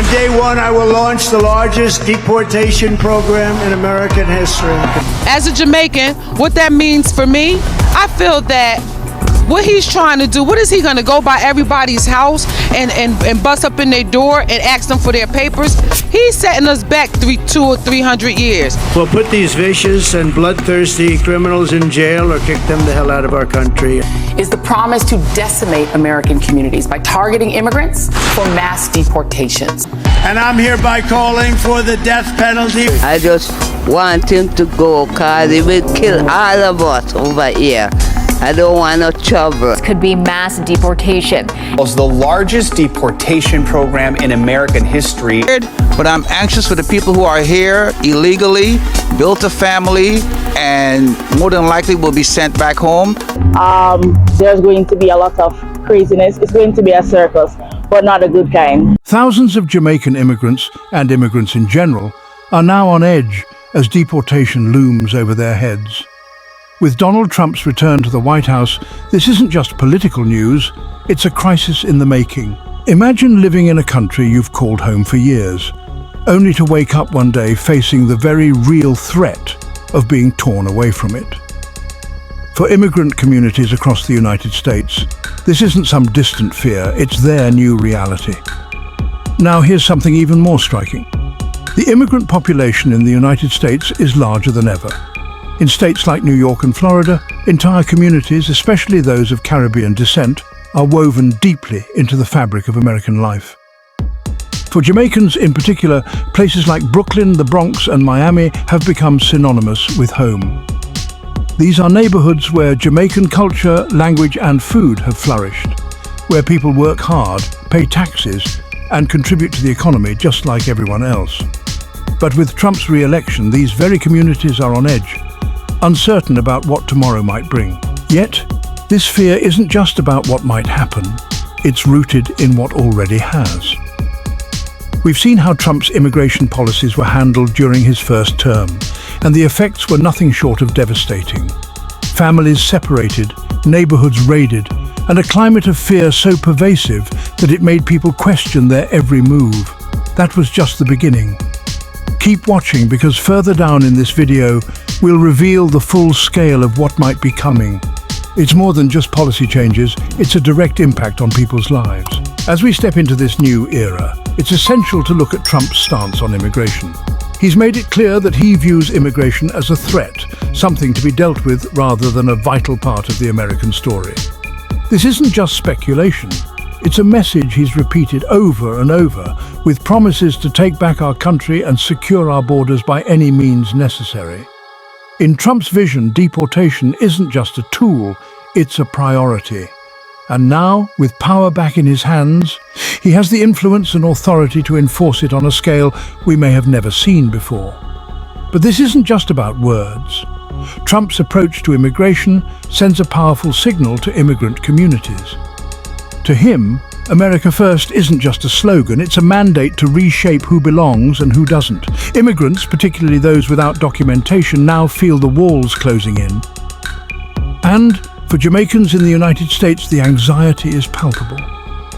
On day one, I will launch the largest deportation program in American history. As a Jamaican, what that means for me, I feel that what he's trying to do, what is he going to go by everybody's house and bust up in their door and ask them for their papers? He's setting us back 200 or 300 years. We'll put these vicious and bloodthirsty criminals in jail or kick them the hell out of our country. Is the promise to decimate American communities by targeting immigrants for mass deportations. And I'm hereby calling for the death penalty. I just want him to go because he will kill all of us over here. I don't want no trouble. Could be mass deportation. It's the largest deportation program in American history. But I'm anxious for the people who are here illegally, built a family, and more than likely will be sent back home. There's going to be a lot of craziness. It's going to be a circus, but not a good kind. Thousands of Jamaican immigrants, and immigrants in general, are now on edge as deportation looms over their heads. With Donald Trump's return to the White House, this isn't just political news, it's a crisis in the making. Imagine living in a country you've called home for years, only to wake up one day facing the very real threat of being torn away from it. For immigrant communities across the United States, this isn't some distant fear, it's their new reality. Now here's something even more striking. The immigrant population in the United States is larger than ever. In states like New York and Florida, entire communities, especially those of Caribbean descent, are woven deeply into the fabric of American life. For Jamaicans in particular, places like Brooklyn, the Bronx and Miami have become synonymous with home. These are neighborhoods where Jamaican culture, language and food have flourished, where people work hard, pay taxes and contribute to the economy just like everyone else. But with Trump's re-election, these very communities are on edge, uncertain about what tomorrow might bring. Yet, this fear isn't just about what might happen, it's rooted in what already has. We've seen how Trump's immigration policies were handled during his first term, and the effects were nothing short of devastating. Families separated, neighborhoods raided, and a climate of fear so pervasive that it made people question their every move. That was just the beginning. Keep watching because further down in this video, we'll reveal the full scale of what might be coming. It's more than just policy changes, it's a direct impact on people's lives. As we step into this new era, it's essential to look at Trump's stance on immigration. He's made it clear that he views immigration as a threat, something to be dealt with rather than a vital part of the American story. This isn't just speculation. It's a message he's repeated over and over, with promises to take back our country and secure our borders by any means necessary. In Trump's vision, deportation isn't just a tool, it's a priority. And now, with power back in his hands, he has the influence and authority to enforce it on a scale we may have never seen before. But this isn't just about words. Trump's approach to immigration sends a powerful signal to immigrant communities. To him, America First isn't just a slogan, it's a mandate to reshape who belongs and who doesn't. Immigrants, particularly those without documentation, now feel the walls closing in. And for Jamaicans in the United States, the anxiety is palpable.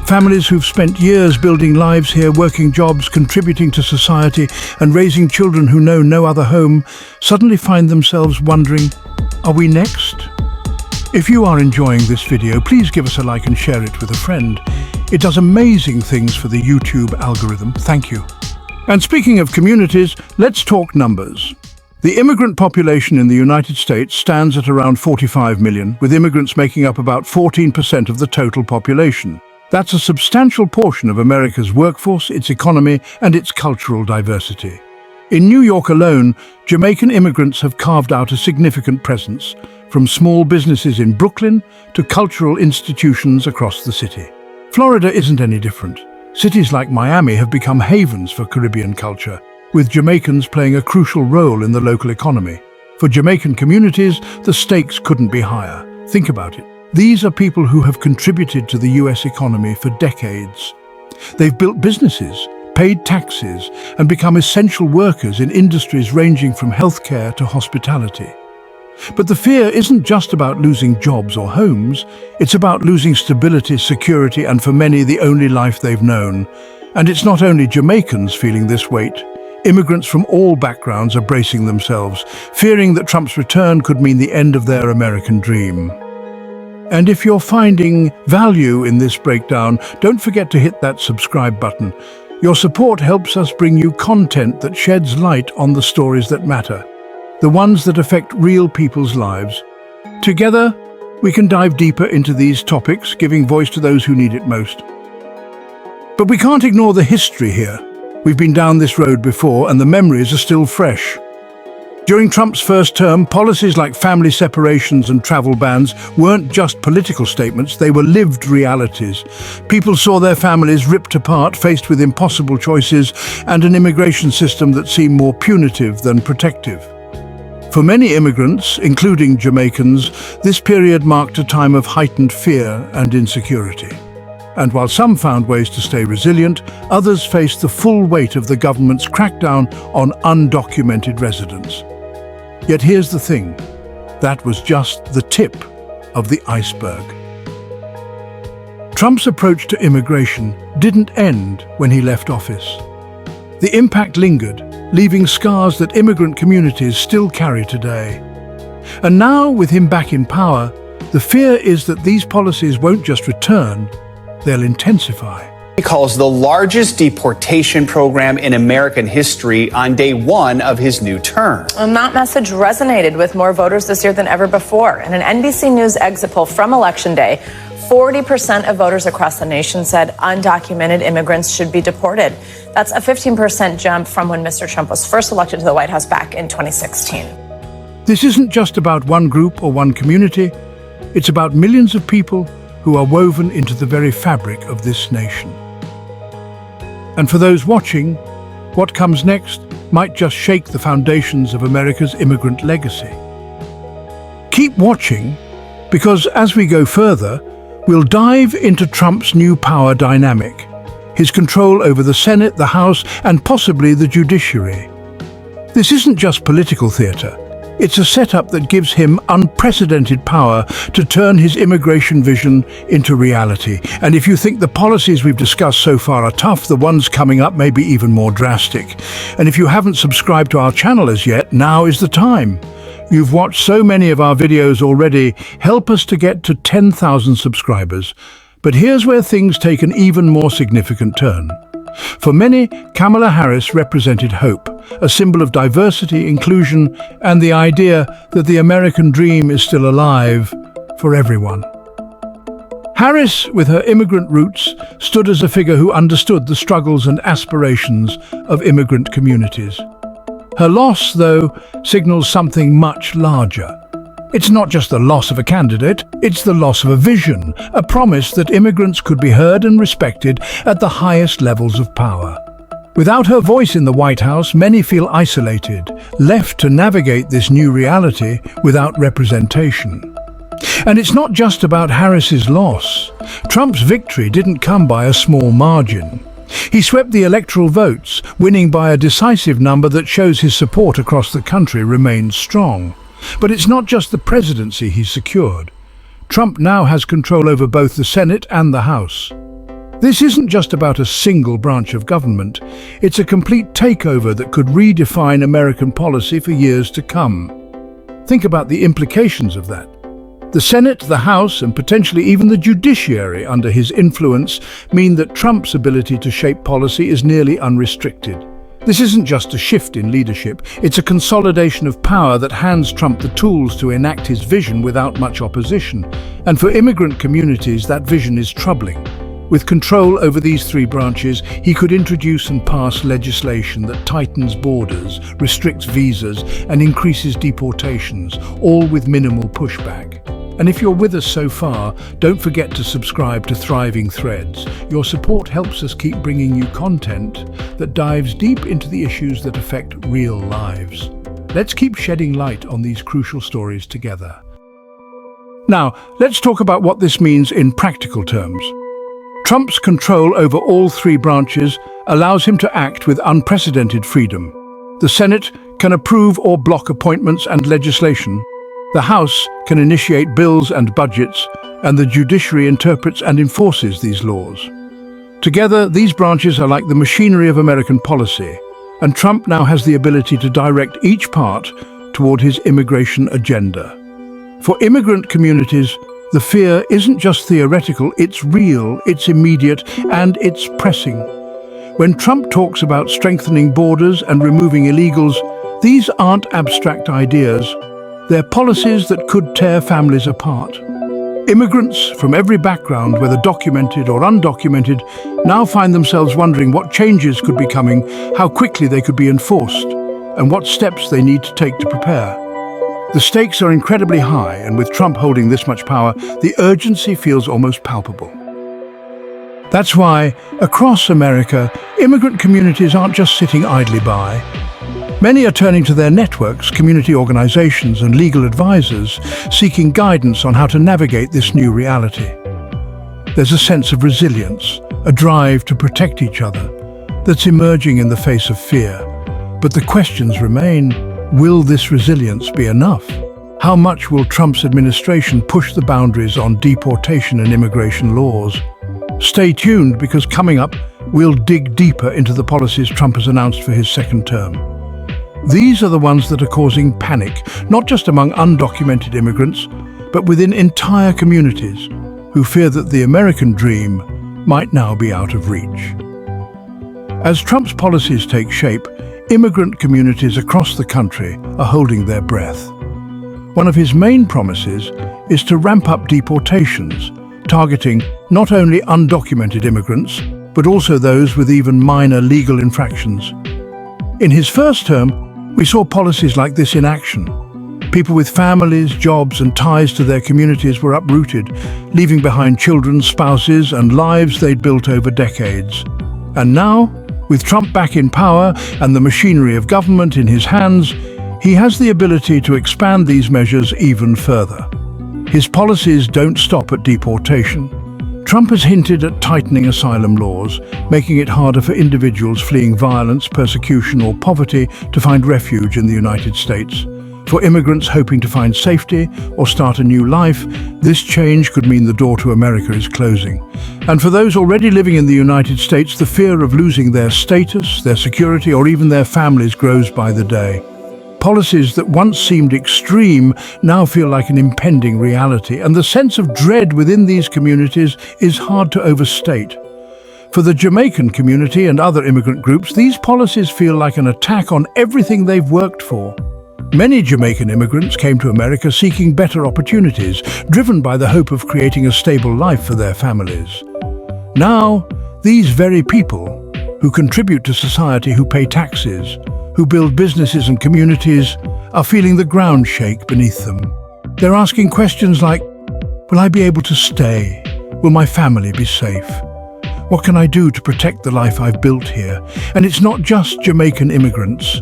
Families who've spent years building lives here, working jobs, contributing to society, and raising children who know no other home, suddenly find themselves wondering, are we next? If you are enjoying this video, please give us a like and share it with a friend. It does amazing things for the YouTube algorithm. Thank you. And speaking of communities, let's talk numbers. The immigrant population in the United States stands at around 45 million, with immigrants making up about 14% of the total population. That's a substantial portion of America's workforce, its economy, and its cultural diversity. In New York alone, Jamaican immigrants have carved out a significant presence, from small businesses in Brooklyn to cultural institutions across the city. Florida isn't any different. Cities like Miami have become havens for Caribbean culture, with Jamaicans playing a crucial role in the local economy. For Jamaican communities, the stakes couldn't be higher. Think about it. These are people who have contributed to the US economy for decades. They've built businesses, paid taxes, and become essential workers in industries ranging from healthcare to hospitality. But the fear isn't just about losing jobs or homes, it's about losing stability, security, and for many, the only life they've known. And it's not only Jamaicans feeling this weight. Immigrants from all backgrounds are bracing themselves, fearing that Trump's return could mean the end of their American dream. And if you're finding value in this breakdown, don't forget to hit that subscribe button. Your support helps us bring you content that sheds light on the stories that matter, the ones that affect real people's lives. Together, we can dive deeper into these topics, giving voice to those who need it most. But we can't ignore the history here. We've been down this road before, and the memories are still fresh. During Trump's first term, policies like family separations and travel bans weren't just political statements, they were lived realities. People saw their families ripped apart, faced with impossible choices, and an immigration system that seemed more punitive than protective. For many immigrants, including Jamaicans, this period marked a time of heightened fear and insecurity. And while some found ways to stay resilient, others faced the full weight of the government's crackdown on undocumented residents. Yet here's the thing, that was just the tip of the iceberg. Trump's approach to immigration didn't end when he left office. The impact lingered, leaving scars that immigrant communities still carry today. And now, with him back in power, the fear is that these policies won't just return, they'll intensify. He calls the largest deportation program in American history on day one of his new term. And that message resonated with more voters this year than ever before. In an NBC News exit poll from Election Day, 40% of voters across the nation said undocumented immigrants should be deported. That's a 15% jump from when Mr. Trump was first elected to the White House back in 2016. This isn't just about one group or one community. It's about millions of people who are woven into the very fabric of this nation. And for those watching, what comes next might just shake the foundations of America's immigrant legacy. Keep watching, because as we go further, we'll dive into Trump's new power dynamic, his control over the Senate, the House, and possibly the judiciary. This isn't just political theater. It's a setup that gives him unprecedented power to turn his immigration vision into reality. And if you think the policies we've discussed so far are tough, the ones coming up may be even more drastic. And if you haven't subscribed to our channel as yet, now is the time. You've watched so many of our videos already. Help us to get to 10,000 subscribers. But here's where things take an even more significant turn. For many, Kamala Harris represented hope, a symbol of diversity, inclusion, and the idea that the American dream is still alive for everyone. Harris, with her immigrant roots, stood as a figure who understood the struggles and aspirations of immigrant communities. Her loss, though, signals something much larger. It's not just the loss of a candidate, it's the loss of a vision, a promise that immigrants could be heard and respected at the highest levels of power. Without her voice in the White House, many feel isolated, left to navigate this new reality without representation. And it's not just about Harris's loss. Trump's victory didn't come by a small margin. He swept the electoral votes, winning by a decisive number that shows his support across the country remains strong. But it's not just the presidency he's secured. Trump now has control over both the Senate and the House. This isn't just about a single branch of government. It's a complete takeover that could redefine American policy for years to come. Think about the implications of that. The Senate, the House, and potentially even the judiciary under his influence mean that Trump's ability to shape policy is nearly unrestricted. This isn't just a shift in leadership, it's a consolidation of power that hands Trump the tools to enact his vision without much opposition. And for immigrant communities, that vision is troubling. With control over these three branches, he could introduce and pass legislation that tightens borders, restricts visas, and increases deportations, all with minimal pushback. And if you're with us so far, don't forget to subscribe to Thriving Threads. Your support helps us keep bringing you content that dives deep into the issues that affect real lives. Let's keep shedding light on these crucial stories together. Now, let's talk about what this means in practical terms. Trump's control over all three branches allows him to act with unprecedented freedom. The Senate can approve or block appointments and legislation. The House can initiate bills and budgets, and the judiciary interprets and enforces these laws. Together, these branches are like the machinery of American policy, and Trump now has the ability to direct each part toward his immigration agenda. For immigrant communities, the fear isn't just theoretical, it's real, it's immediate, and it's pressing. When Trump talks about strengthening borders and removing illegals, these aren't abstract ideas. They're policies that could tear families apart. Immigrants from every background, whether documented or undocumented, now find themselves wondering what changes could be coming, how quickly they could be enforced, and what steps they need to take to prepare. The stakes are incredibly high, and with Trump holding this much power, the urgency feels almost palpable. That's why, across America, immigrant communities aren't just sitting idly by. Many are turning to their networks, community organizations, and legal advisors, seeking guidance on how to navigate this new reality. There's a sense of resilience, a drive to protect each other, that's emerging in the face of fear. But the questions remain: will this resilience be enough? How much will Trump's administration push the boundaries on deportation and immigration laws? Stay tuned, because coming up, we'll dig deeper into the policies Trump has announced for his second term. These are the ones that are causing panic, not just among undocumented immigrants, but within entire communities who fear that the American dream might now be out of reach. As Trump's policies take shape, immigrant communities across the country are holding their breath. One of his main promises is to ramp up deportations, targeting not only undocumented immigrants, but also those with even minor legal infractions. In his first term, we saw policies like this in action. People with families, jobs, and ties to their communities were uprooted, leaving behind children, spouses, and lives they'd built over decades. And now, with Trump back in power and the machinery of government in his hands, he has the ability to expand these measures even further. His policies don't stop at deportation. Trump has hinted at tightening asylum laws, making it harder for individuals fleeing violence, persecution, or poverty to find refuge in the United States. For immigrants hoping to find safety or start a new life, this change could mean the door to America is closing. And for those already living in the United States, the fear of losing their status, their security, or even their families grows by the day. Policies that once seemed extreme now feel like an impending reality, and the sense of dread within these communities is hard to overstate. For the Jamaican community and other immigrant groups, these policies feel like an attack on everything they've worked for. Many Jamaican immigrants came to America seeking better opportunities, driven by the hope of creating a stable life for their families. Now, these very people, who contribute to society, who pay taxes, who build businesses and communities, are feeling the ground shake beneath them. They're asking questions like, will I be able to stay? Will my family be safe? What can I do to protect the life I've built here? And it's not just Jamaican immigrants.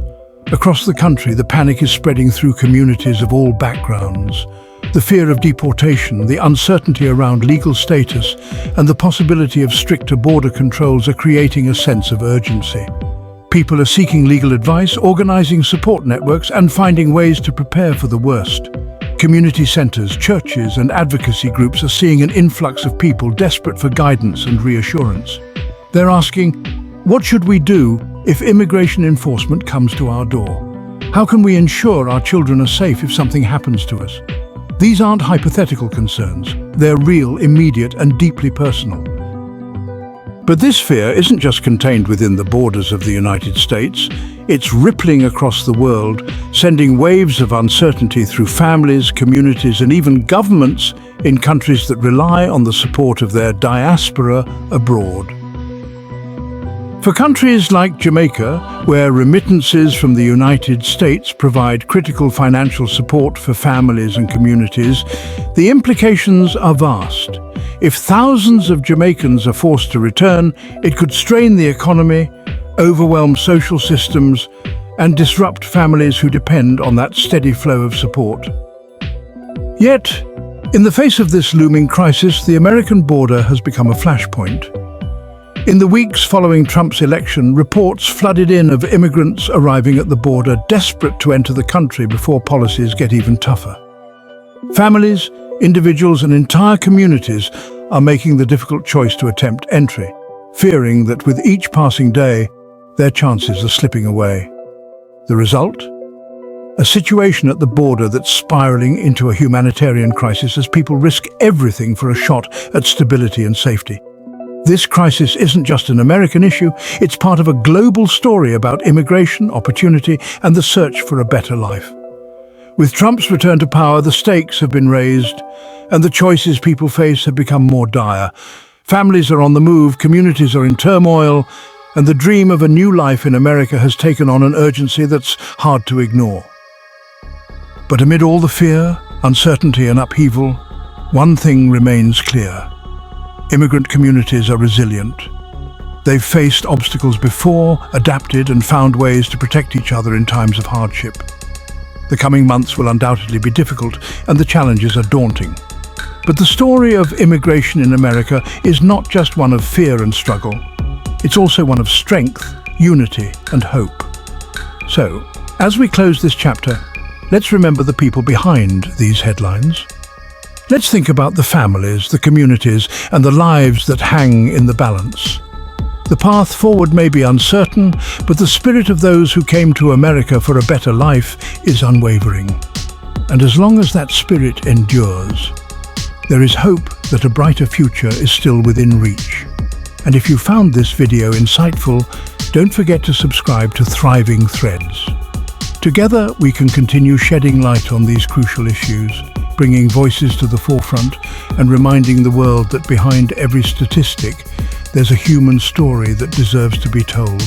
Across the country, the panic is spreading through communities of all backgrounds. The fear of deportation, the uncertainty around legal status, and the possibility of stricter border controls are creating a sense of urgency. People are seeking legal advice, organizing support networks, and finding ways to prepare for the worst. Community centers, churches, and advocacy groups are seeing an influx of people desperate for guidance and reassurance. They're asking, what should we do if immigration enforcement comes to our door? How can we ensure our children are safe if something happens to us? These aren't hypothetical concerns. They're real, immediate, and deeply personal. But this fear isn't just contained within the borders of the United States. It's rippling across the world, sending waves of uncertainty through families, communities, and even governments in countries that rely on the support of their diaspora abroad. For countries like Jamaica, where remittances from the United States provide critical financial support for families and communities, the implications are vast. If thousands of Jamaicans are forced to return, it could strain the economy, overwhelm social systems, and disrupt families who depend on that steady flow of support. Yet, in the face of this looming crisis, the American border has become a flashpoint. In the weeks following Trump's election, reports flooded in of immigrants arriving at the border, desperate to enter the country before policies get even tougher. Families, individuals, and entire communities are making the difficult choice to attempt entry. fearing that with each passing day, their chances are slipping away. The result? A situation at the border that's spiraling into a humanitarian crisis as people risk everything for a shot at stability and safety. This crisis isn't just an American issue, it's part of a global story about immigration, opportunity, and the search for a better life. With Trump's return to power, the stakes have been raised, and the choices people face have become more dire. Families are on the move, communities are in turmoil, and the dream of a new life in America has taken on an urgency that's hard to ignore. But amid all the fear, uncertainty, and upheaval, one thing remains clear. Immigrant communities are resilient. They've faced obstacles before, adapted, and found ways to protect each other in times of hardship. The coming months will undoubtedly be difficult, and the challenges are daunting. But the story of immigration in America is not just one of fear and struggle. It's also one of strength, unity, and hope. So, as we close this chapter, let's remember the people behind these headlines. Let's think about the families, the communities, and the lives that hang in the balance. The path forward may be uncertain, but the spirit of those who came to America for a better life is unwavering. And as long as that spirit endures, there is hope that a brighter future is still within reach. And if you found this video insightful, don't forget to subscribe to Thriving Threads. Together, we can continue shedding light on these crucial issues, bringing voices to the forefront and reminding the world that behind every statistic, there's a human story that deserves to be told.